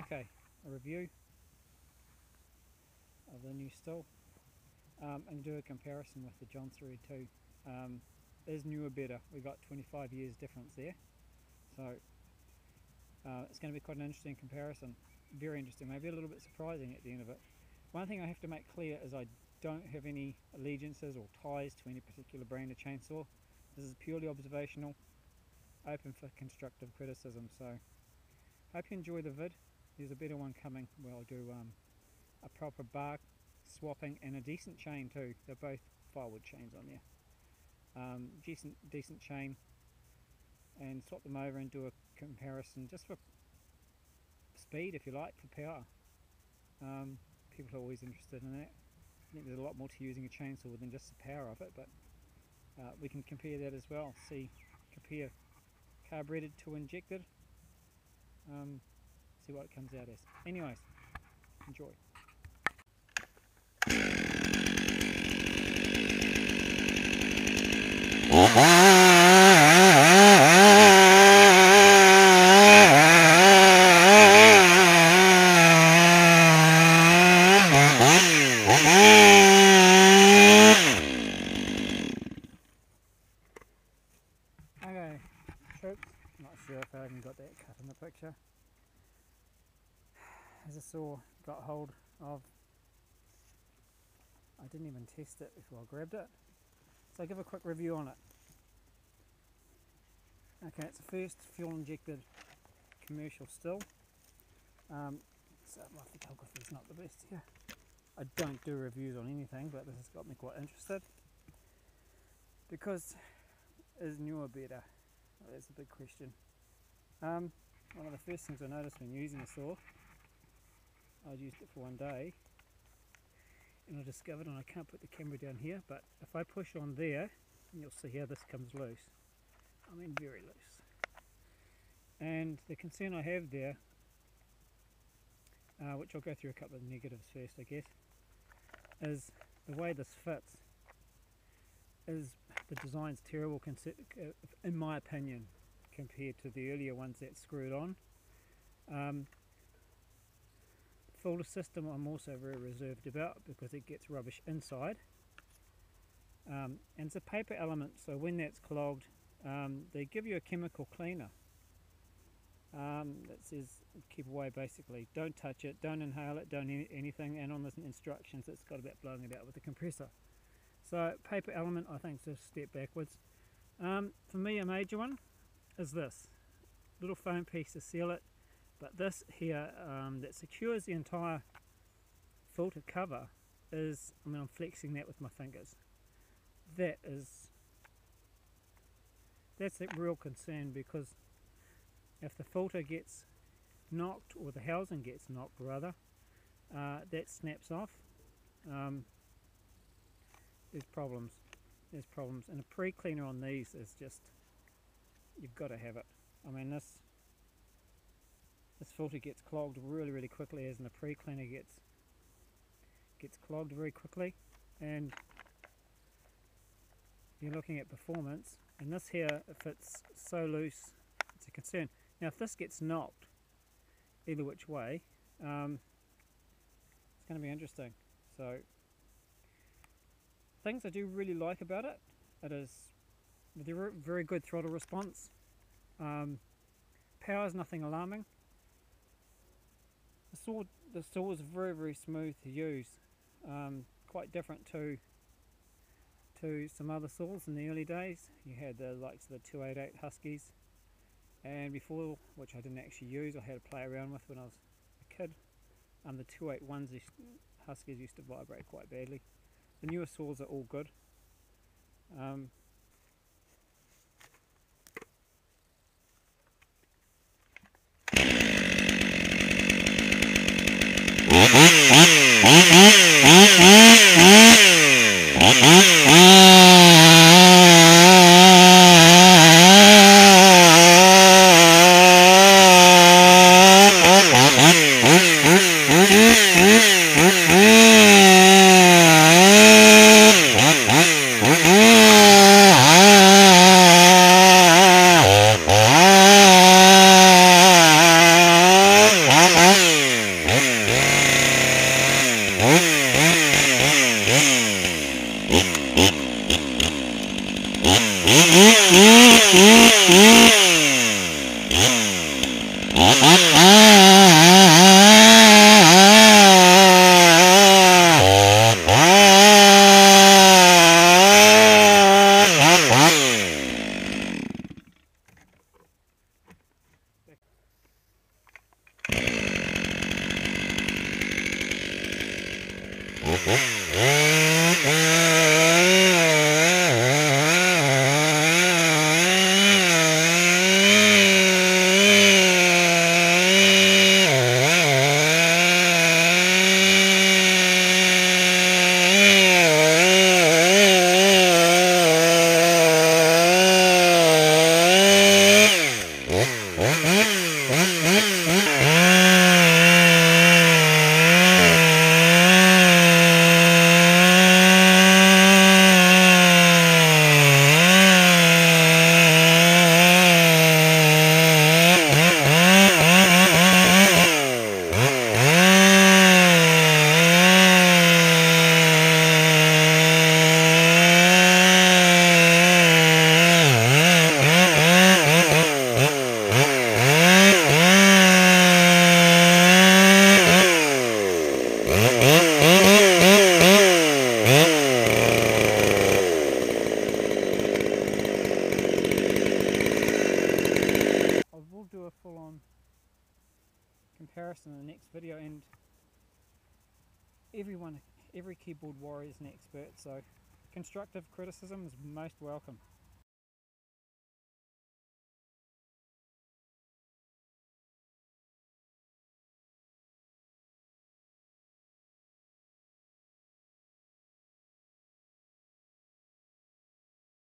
Okay, a review of the new STIHL, and do a comparison with the John 32. Is newer better? We got 25 years difference there, so it's going to be quite an interesting comparison. Very interesting, maybe a little bit surprising at the end of it. One thing I have to make clear is I don't have any allegiances or ties to any particular brand of chainsaw. This is purely observational, open for constructive criticism. So hope you enjoy the vid. There's a better one coming where I'll do a proper bar swapping and a decent chain too. They're both firewood chains on there. Decent chain, and swap them over and do a comparison just for speed, if you like, for power. People are always interested in that. I think there's a lot more to using a chainsaw than just the power of it, but we can compare that as well. Compare carbureted to injected. See what it comes out as. Anyways, enjoy. Okay, troops, not sure if I even got that cut in the picture. As a saw got hold of, I didn't even test it before I grabbed it, so I'll give a quick review on it. Okay, it's the first fuel injected commercial STIHL. So my photography is not the best here. I don't do reviews on anything, but this has got me quite interested. Because is newer better? Well, that's a big question. One of the first things I noticed when using a saw, I used it for one day, and I discovered, and I can't put the camera down here, but if I push on there, you'll see how this comes loose. I mean very loose. And the concern I have there, which I'll go through a couple of negatives first I guess, is the way this fits. Is the design's terrible in my opinion compared to the earlier ones that screwed on. Filter system I'm also very reserved about because it gets rubbish inside, and it's a paper element, so when that's clogged they give you a chemical cleaner that says keep away, basically don't touch it, don't inhale it, don't anything, and on the instructions it's got about blowing it out with a compressor. So paper element I think is a step backwards. For me a major one is this little foam piece to seal it, but this here that secures the entire filter cover is, I mean I'm flexing that with my fingers. That's a real concern, because if the filter gets knocked, or the housing gets knocked rather, that snaps off. There's problems, and a pre-cleaner on these is just, you've got to have it. I mean this filter gets clogged really quickly, as in the pre-cleaner gets clogged very quickly, and you're looking at performance, and this here, if it's so loose, it's a concern. Now if this gets knocked either which way, it's going to be interesting. So things I do really like about it, is very good throttle response. Power is nothing alarming. The saw is very smooth to use, quite different to some other saws in the early days. You had the likes of the 288 Huskies, and before, which I didn't actually use, I had to play around with when I was a kid. The 281s Huskies used to vibrate quite badly. The newer saws are all good. Do a full-on comparison in the next video, and every keyboard warrior is an expert, so constructive criticism is most welcome.